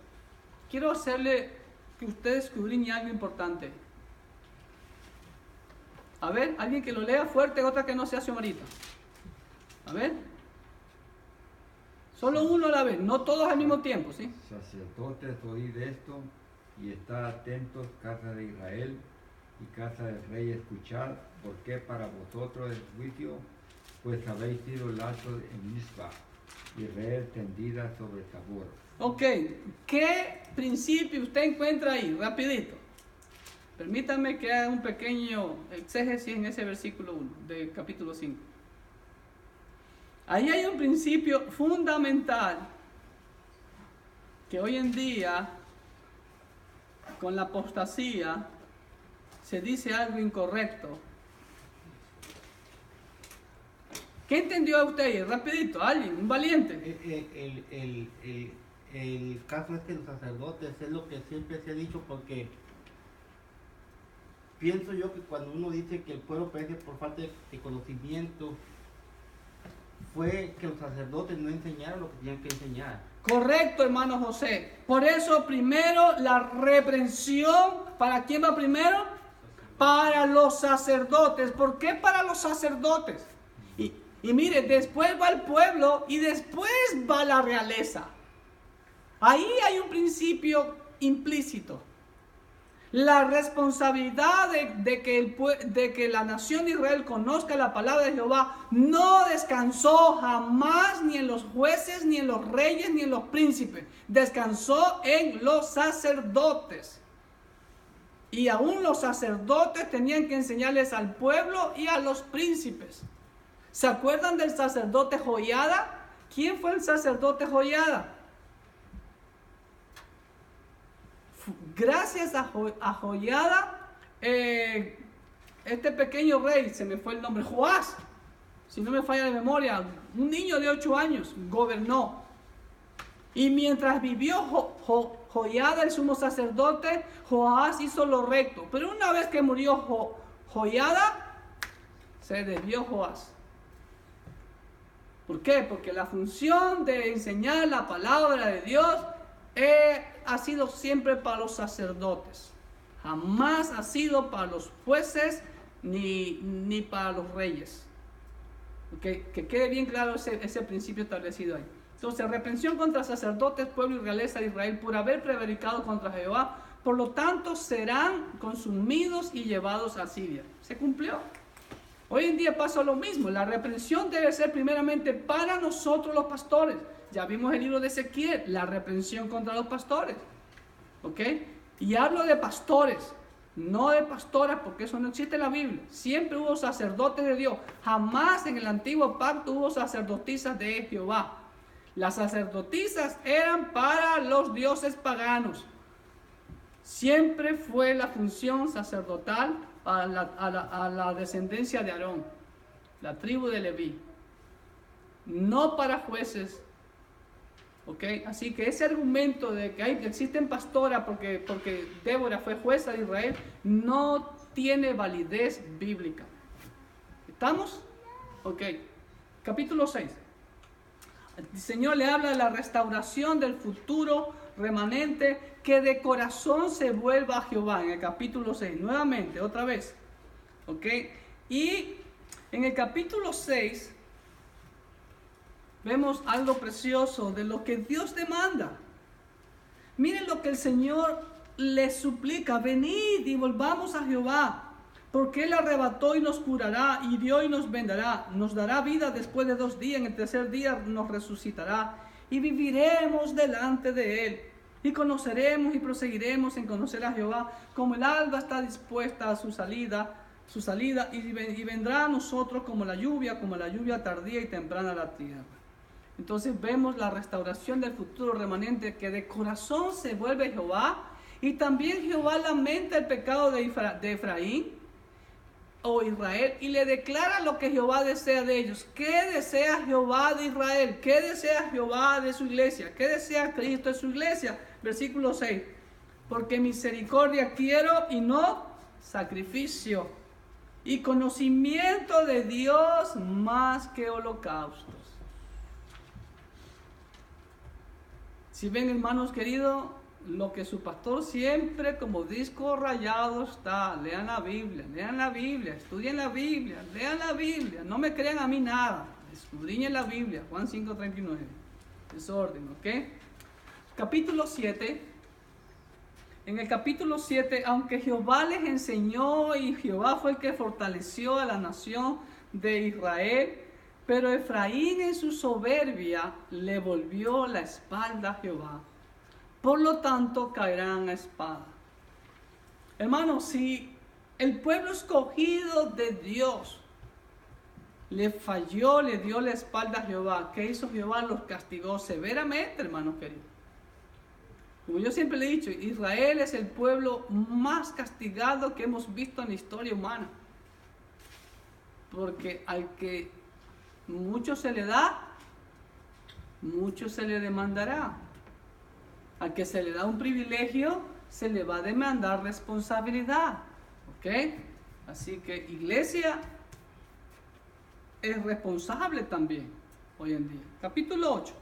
Quiero hacerle que ustedes escudriñen algo importante. A ver, alguien que lo lea fuerte, otra que no sea Xiomarita. A ver. Solo uno a la vez, no todos al mismo tiempo, ¿sí? Sacerdotes, oíd esto y estad atentos, casa de Israel y casa del rey, escuchad, porque para vosotros el juicio, pues habéis sido lazos en Mizpa y red tendida sobre Tabor. Ok, ¿qué principio usted encuentra ahí? Rapidito. Permítanme que haga un pequeño exégesis en ese versículo 1 del capítulo 5. Ahí hay un principio fundamental que hoy en día, con la apostasía, se dice algo incorrecto. ¿Qué entendió usted? Rapidito, alguien, un valiente. El caso es que los sacerdotes es lo que siempre se ha dicho, porque pienso yo que cuando uno dice que el pueblo perece por falta de conocimiento, fue que los sacerdotes no enseñaron lo que tenían que enseñar. Correcto, hermano José. Por eso primero la reprensión, ¿para quién va primero? Para los sacerdotes. ¿Por qué para los sacerdotes? Y mire, después va el pueblo y después va la realeza. Ahí hay un principio implícito. La responsabilidad de que la nación de Israel conozca la palabra de Jehová no descansó jamás ni en los jueces, ni en los reyes, ni en los príncipes. Descansó en los sacerdotes. Y aún los sacerdotes tenían que enseñarles al pueblo y a los príncipes. ¿Se acuerdan del sacerdote Joiada? ¿Quién fue el sacerdote Joiada? Gracias a Joiada, este pequeño rey, se me fue el nombre, Joás, si no me falla la memoria, un niño de 8 años, gobernó. Y mientras vivió Joiada, el sumo sacerdote, Joás hizo lo recto. Pero una vez que murió Joiada, se desvió Joás. ¿Por qué? Porque la función de enseñar la palabra de Dios ha sido siempre para los sacerdotes. Jamás ha sido para los jueces ni para los reyes. Que quede bien claro ese principio establecido ahí. Entonces, reprensión contra sacerdotes, pueblo y realeza de Israel por haber prevaricado contra Jehová. Por lo tanto, serán consumidos y llevados a Siria. ¿Se cumplió? Hoy en día pasa lo mismo. La reprensión debe ser primeramente para nosotros los pastores. Ya vimos el libro de Ezequiel, la reprensión contra los pastores. ¿Ok? Y hablo de pastores, no de pastoras, porque eso no existe en la Biblia. Siempre hubo sacerdotes de Dios. Jamás en el antiguo pacto hubo sacerdotisas de Jehová. Las sacerdotisas eran para los dioses paganos. Siempre fue la función sacerdotal a la descendencia de Aarón, la tribu de Leví. No para jueces. Okay. Así que ese argumento de que existen pastoras porque Débora fue jueza de Israel no tiene validez bíblica. ¿Estamos? Ok. Capítulo 6. El Señor le habla de la restauración del futuro remanente que de corazón se vuelva a Jehová. En el capítulo 6. Nuevamente, otra vez. Ok. Y en el capítulo 6 vemos algo precioso de lo que Dios demanda. Miren lo que el Señor les suplica: venid y volvamos a Jehová, porque Él arrebató y nos curará, hirió y nos vendará, nos dará vida después de 2 días, en el tercer día nos resucitará, y viviremos delante de Él, y conoceremos y proseguiremos en conocer a Jehová, como el alba está dispuesta a su salida, y vendrá a nosotros como la lluvia tardía y temprana a la tierra. Entonces vemos la restauración del futuro remanente que de corazón se vuelve Jehová. Y también Jehová lamenta el pecado de Efraín o Israel y le declara lo que Jehová desea de ellos. ¿Qué desea Jehová de Israel? ¿Qué desea Jehová de su iglesia? ¿Qué desea Cristo de su iglesia? Versículo 6. Porque misericordia quiero y no sacrificio, y conocimiento de Dios más que holocaustos. Si ven, hermanos queridos, lo que su pastor siempre como disco rayado está: lean la Biblia, estudien la Biblia, lean la Biblia, no me crean a mí nada, escudriñen la Biblia. Juan 5:39, desorden, ¿ok? Capítulo 7. En el capítulo 7, aunque Jehová les enseñó y Jehová fue el que fortaleció a la nación de Israel, pero Efraín en su soberbia le volvió la espalda a Jehová. Por lo tanto caerán a espada. Hermanos, si el pueblo escogido de Dios le falló, le dio la espalda a Jehová. ¿Qué hizo Jehová? Los castigó severamente, hermanos queridos. Como yo siempre le he dicho, Israel es el pueblo más castigado que hemos visto en la historia humana. Porque al que mucho se le da, mucho se le demandará. Al que se le da un privilegio, se le va a demandar responsabilidad. ¿Ok? Así que iglesia es responsable también hoy en día. Capítulo 8.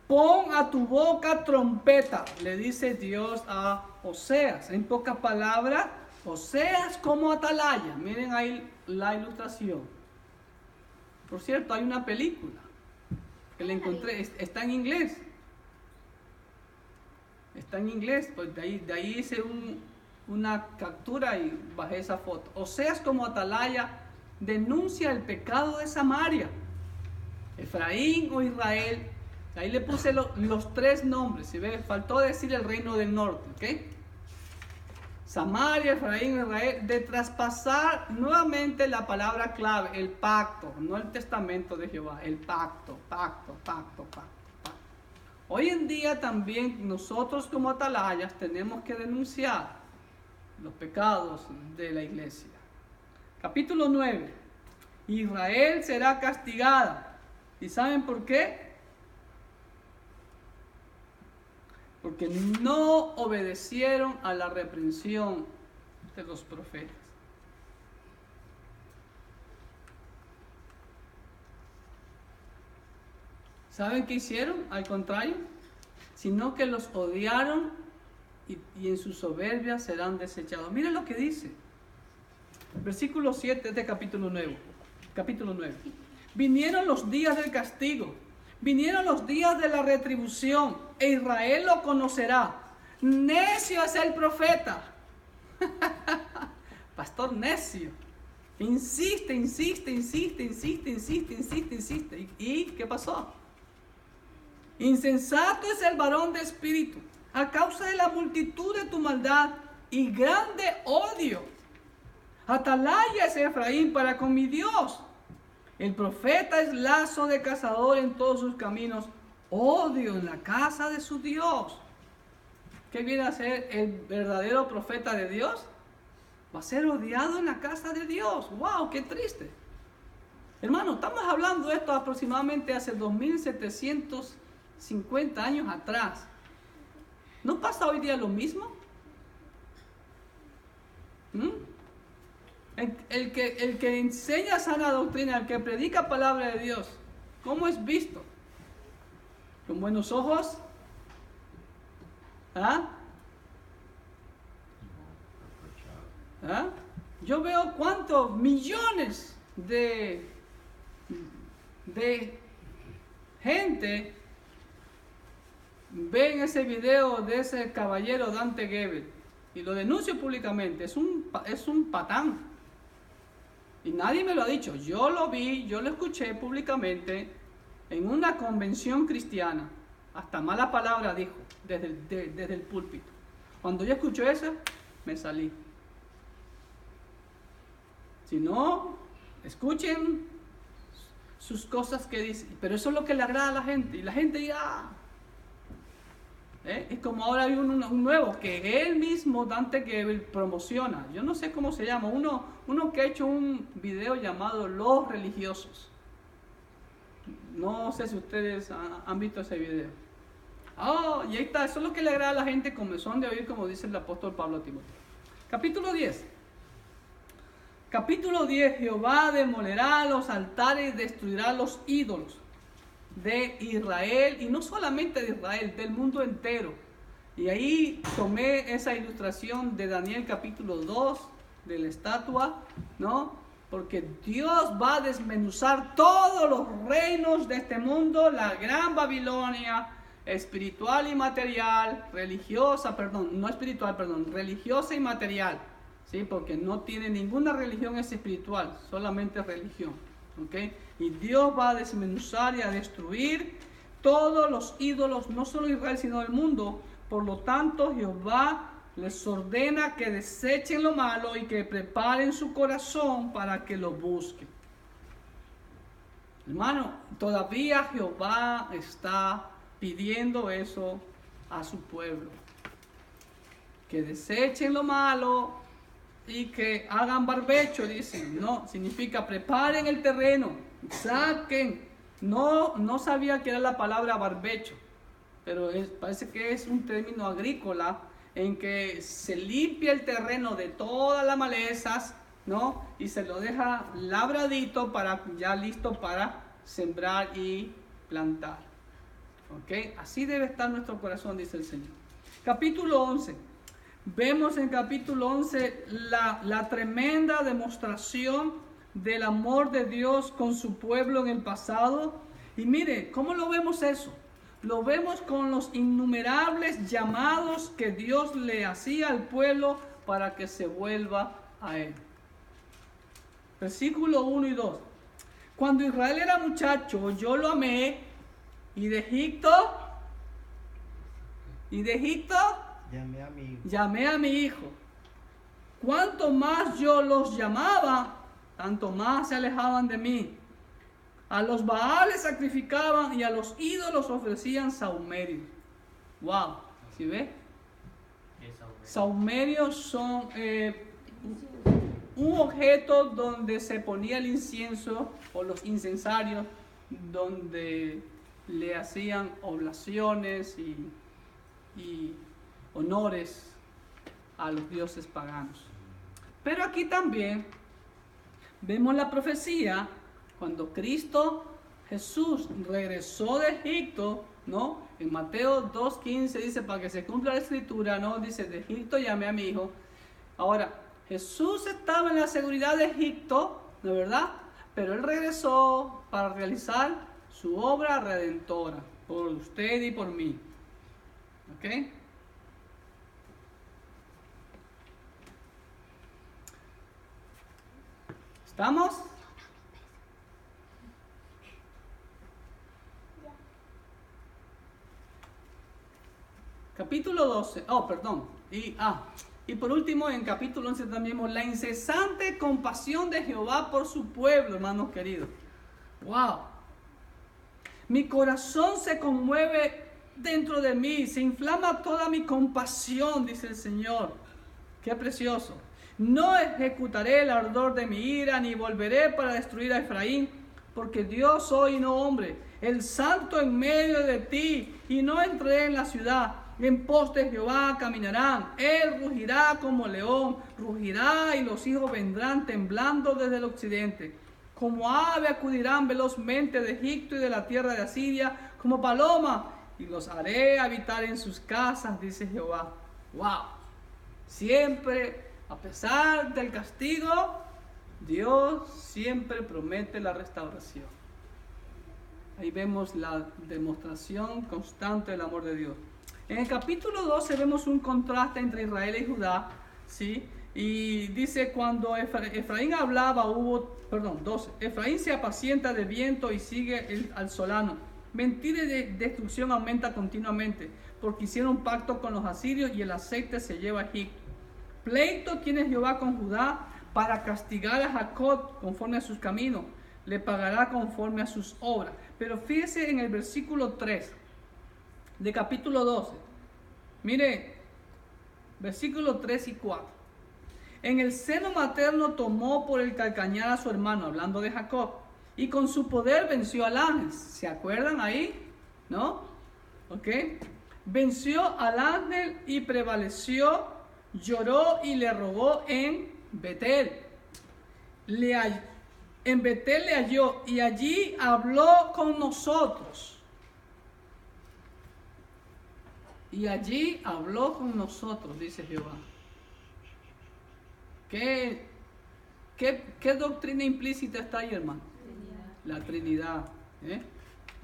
Pon a tu boca trompeta, le dice Dios a Oseas. En pocas palabras, Oseas como atalaya. Miren ahí la ilustración. Por cierto, hay una película que le encontré, está en inglés. Está en inglés, pues de ahí hice una captura y bajé esa foto. Oseas como atalaya denuncia el pecado de Samaria, Efraín o Israel. Ahí le puse los tres nombres. Si ven, faltó decir el reino del norte, ¿ok? Samaria, Efraín, Israel, de traspasar nuevamente la palabra clave, el pacto, no el testamento de Jehová, el pacto. Hoy en día también nosotros como atalayas tenemos que denunciar los pecados de la iglesia. Capítulo 9. Israel será castigada. ¿Y saben por qué? Porque no obedecieron a la reprensión de los profetas. ¿Saben qué hicieron? Al contrario, sino que los odiaron y en su soberbia serán desechados. Miren lo que dice. Versículo 7 de capítulo 9. Vinieron los días del castigo, vinieron los días de la retribución, e Israel lo conocerá. Necio es el profeta. Pastor necio. Insiste. ¿Y qué pasó? Insensato es el varón de espíritu, a causa de la multitud de tu maldad y grande odio. Atalaya es Efraín para con mi Dios. El profeta es lazo de cazador en todos sus caminos, odio en la casa de su Dios. ¿Qué viene a ser el verdadero profeta de Dios? Va a ser odiado en la casa de Dios. ¡Wow! ¡Qué triste! Hermano, estamos hablando de esto aproximadamente hace 2750 años atrás. ¿No pasa hoy día lo mismo? El que enseña sana doctrina, el que predica palabra de Dios, ¿cómo es visto? ¿Con buenos ojos? Yo veo cuántos millones de gente ven ese video de ese caballero Dante Gebel y lo denuncio públicamente. Es un patán. Y nadie me lo ha dicho. Yo lo vi, yo lo escuché públicamente en una convención cristiana. Hasta mala palabra dijo desde el púlpito. Cuando yo escuché eso, me salí. Si no, escuchen sus cosas que dicen. Pero eso es lo que le agrada a la gente. Y la gente ya... Es como ahora hay un nuevo que él mismo, Dante Gebel, promociona. Yo no sé cómo se llama. Uno que ha hecho un video llamado Los Religiosos. No sé si ustedes han visto ese video. Y ahí está. Eso es lo que le agrada a la gente, comezón de oír, como dice el apóstol Pablo a Timoteo. Capítulo 10. Capítulo 10. Jehová demolerá los altares y destruirá los ídolos de Israel, y no solamente de Israel, del mundo entero. Y ahí tomé esa ilustración de Daniel capítulo 2, de la estatua, ¿no? Porque Dios va a desmenuzar todos los reinos de este mundo, la gran Babilonia, espiritual y material, religiosa y material, ¿sí? Porque no tiene ninguna religión es espiritual, solamente religión, ¿ok? Y Dios va a desmenuzar y a destruir todos los ídolos, no solo Israel, sino el mundo. Por lo tanto, Jehová les ordena que desechen lo malo y que preparen su corazón para que lo busquen. Hermano, todavía Jehová está pidiendo eso a su pueblo. Que desechen lo malo y que hagan barbecho, dicen. No, significa preparen el terreno, saquen. No sabía que era la palabra barbecho, pero parece que es un término agrícola en que se limpia el terreno de todas las malezas, ¿no? Y se lo deja labradito ya listo para sembrar y plantar. ¿Ok? Así debe estar nuestro corazón, dice el Señor. Capítulo 11. Vemos en capítulo 11 la tremenda demostración del amor de Dios con su pueblo en el pasado. Y mire, ¿cómo lo vemos eso? Lo vemos con los innumerables llamados que Dios le hacía al pueblo para que se vuelva a Él. Versículo 1 y 2. Cuando Israel era muchacho, yo lo amé, y de Egipto, llamé a mi hijo. Cuanto más yo los llamaba, tanto más se alejaban de mí. A los Baales sacrificaban y a los ídolos ofrecían sahumerios. Wow, ¿sí ve? Sahumerios son un objeto donde se ponía el incienso o los incensarios, donde le hacían oblaciones y honores a los dioses paganos. Pero aquí también vemos la profecía cuando Cristo Jesús regresó de Egipto, ¿no? En Mateo 2:15 dice, para que se cumpla la escritura, ¿no? Dice, de Egipto llamé a mi hijo. Ahora, Jesús estaba en la seguridad de Egipto, ¿no es verdad? Pero Él regresó para realizar su obra redentora por usted y por mí. ¿Ok? ¿Estamos? Capítulo 12, y por último en capítulo 11 también vemos la incesante compasión de Jehová por su pueblo, hermanos queridos. Wow. Mi corazón se conmueve dentro de mí, se inflama toda mi compasión, dice el Señor. Qué precioso. No ejecutaré el ardor de mi ira, ni volveré para destruir a Efraín, porque Dios soy y no hombre, el santo en medio de ti, y no entré en la ciudad. En pos de Jehová caminarán, Él rugirá como león, rugirá y los hijos vendrán temblando desde el occidente. Como ave acudirán velozmente de Egipto y de la tierra de Asiria, como paloma, y los haré habitar en sus casas, dice Jehová. ¡Wow! Siempre, a pesar del castigo, Dios siempre promete la restauración. Ahí vemos la demostración constante del amor de Dios. En el capítulo 12 vemos un contraste entre Israel y Judá, ¿sí? Y dice, cuando Efraín hablaba, 12. Efraín se apacienta de viento y sigue al solano. Mentira y destrucción aumenta continuamente, porque hicieron un pacto con los asirios y el aceite se lleva a Egipto. Pleito tiene Jehová con Judá para castigar a Jacob conforme a sus caminos. Le pagará conforme a sus obras. Pero fíjese en el versículo 3 de capítulo 12. Mire, versículos 3 y 4. En el seno materno tomó por el calcañar a su hermano, hablando de Jacob, y con su poder venció al ángel. ¿Se acuerdan ahí? ¿No? ¿Ok? Venció al ángel y prevaleció, lloró y le rogó en Betel. En Betel le halló y allí habló con nosotros. Y allí habló con nosotros, dice Jehová. ¿Qué doctrina implícita está ahí, hermano? Trinidad. La Trinidad.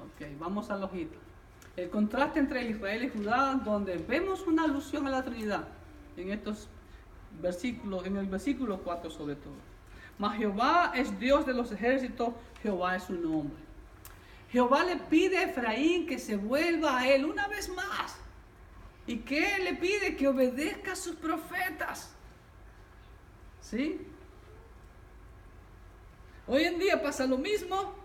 Ok, vamos a la hojita. El contraste entre Israel y Judá, donde vemos una alusión a la Trinidad en estos versículos, en el versículo 4 sobre todo. Mas Jehová es Dios de los ejércitos, Jehová es su nombre. Jehová le pide a Efraín que se vuelva a él una vez más. ¿Y qué le pide? Que obedezca a sus profetas. ¿Sí? Hoy en día pasa lo mismo.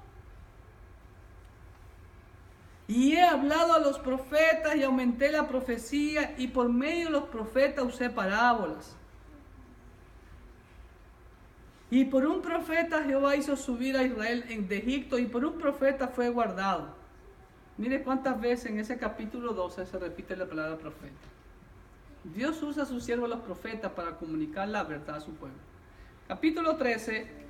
Y he hablado a los profetas y aumenté la profecía y por medio de los profetas usé parábolas. Y por un profeta Jehová hizo subir a Israel de Egipto y por un profeta fue guardado. Mire cuántas veces en ese capítulo 12 se repite la palabra profeta. Dios usa a sus siervos los profetas para comunicar la verdad a su pueblo. Capítulo 13.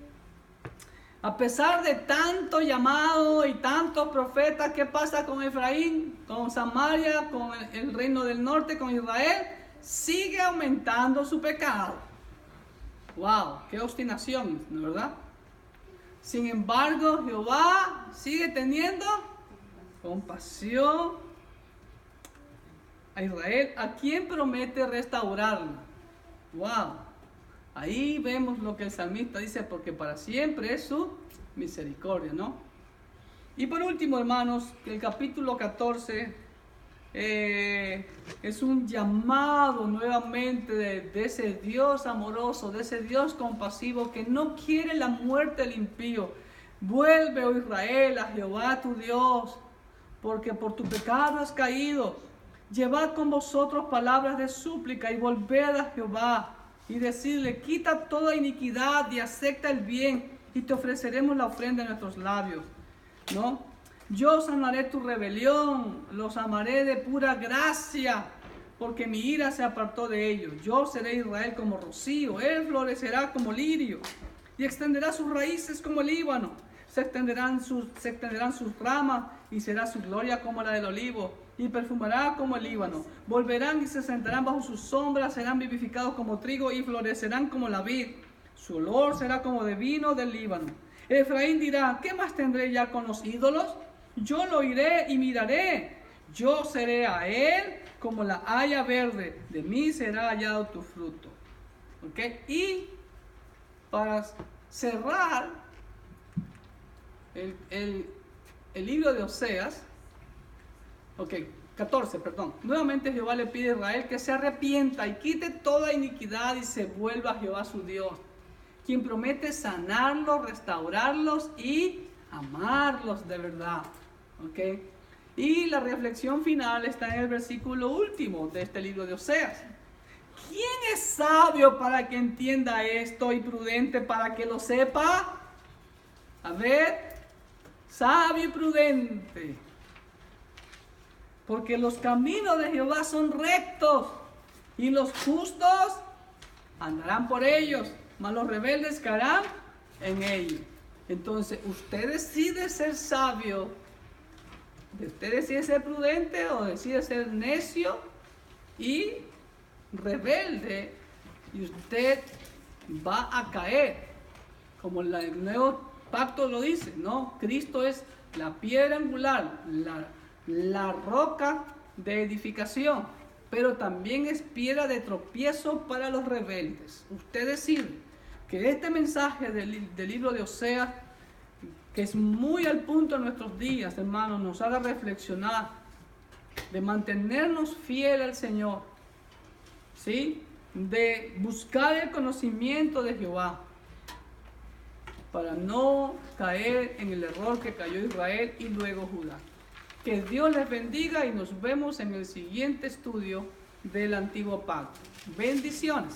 A pesar de tanto llamado y tantos profetas, ¿qué pasa con Efraín, con Samaria, con el reino del norte, con Israel? Sigue aumentando su pecado. ¡Wow! ¡Qué obstinación! ¿No es verdad? Sin embargo, Jehová sigue teniendo compasión a Israel, a quien promete restaurarla. ¡Wow! Ahí vemos lo que el salmista dice, porque para siempre es su misericordia, ¿no? Y por último, hermanos, el capítulo 14 es un llamado nuevamente de ese Dios amoroso, de ese Dios compasivo que no quiere la muerte del impío. Vuelve, oh Israel, a Jehová tu Dios, porque por tu pecado has caído. Llevad con vosotros palabras de súplica y volved a Jehová y decidle: quita toda iniquidad y acepta el bien y te ofreceremos la ofrenda de nuestros labios, ¿no? Yo sanaré tu rebelión, los amaré de pura gracia, porque mi ira se apartó de ellos. Yo seré Israel como rocío, él florecerá como lirio y extenderá sus raíces como el Líbano. Se extenderán sus ramas y será su gloria como la del olivo y perfumará como el Líbano. Volverán y se sentarán bajo sus sombras, serán vivificados como trigo y florecerán como la vid. Su olor será como de vino del Líbano. Efraín dirá: ¿qué más tendré ya con los ídolos? Yo lo iré y miraré. Yo seré a él como la haya verde. De mí será hallado tu fruto. ¿Ok? Y para cerrar el libro de Oseas, 14, perdón. Nuevamente Jehová le pide a Israel que se arrepienta y quite toda iniquidad y se vuelva a Jehová su Dios, quien promete sanarlos, restaurarlos y amarlos de verdad. ¿Ok? Y la reflexión final está en el versículo último de este libro de Oseas. ¿Quién es sabio para que entienda esto y prudente para que lo sepa? A ver, sabio y prudente. Porque los caminos de Jehová son rectos y los justos andarán por ellos, mas los rebeldes caerán en ellos. Entonces, usted decide ser sabio. Usted decide ser prudente o decide ser necio y rebelde, y usted va a caer, como el nuevo pacto lo dice, ¿no? Cristo es la piedra angular, la roca de edificación, pero también es piedra de tropiezo para los rebeldes. Usted decide que este mensaje del libro de Oseas, que es muy al punto en nuestros días, hermanos, nos haga reflexionar de mantenernos fieles al Señor, ¿sí? De buscar el conocimiento de Jehová para no caer en el error que cayó Israel y luego Judá. Que Dios les bendiga y nos vemos en el siguiente estudio del Antiguo Pacto. Bendiciones.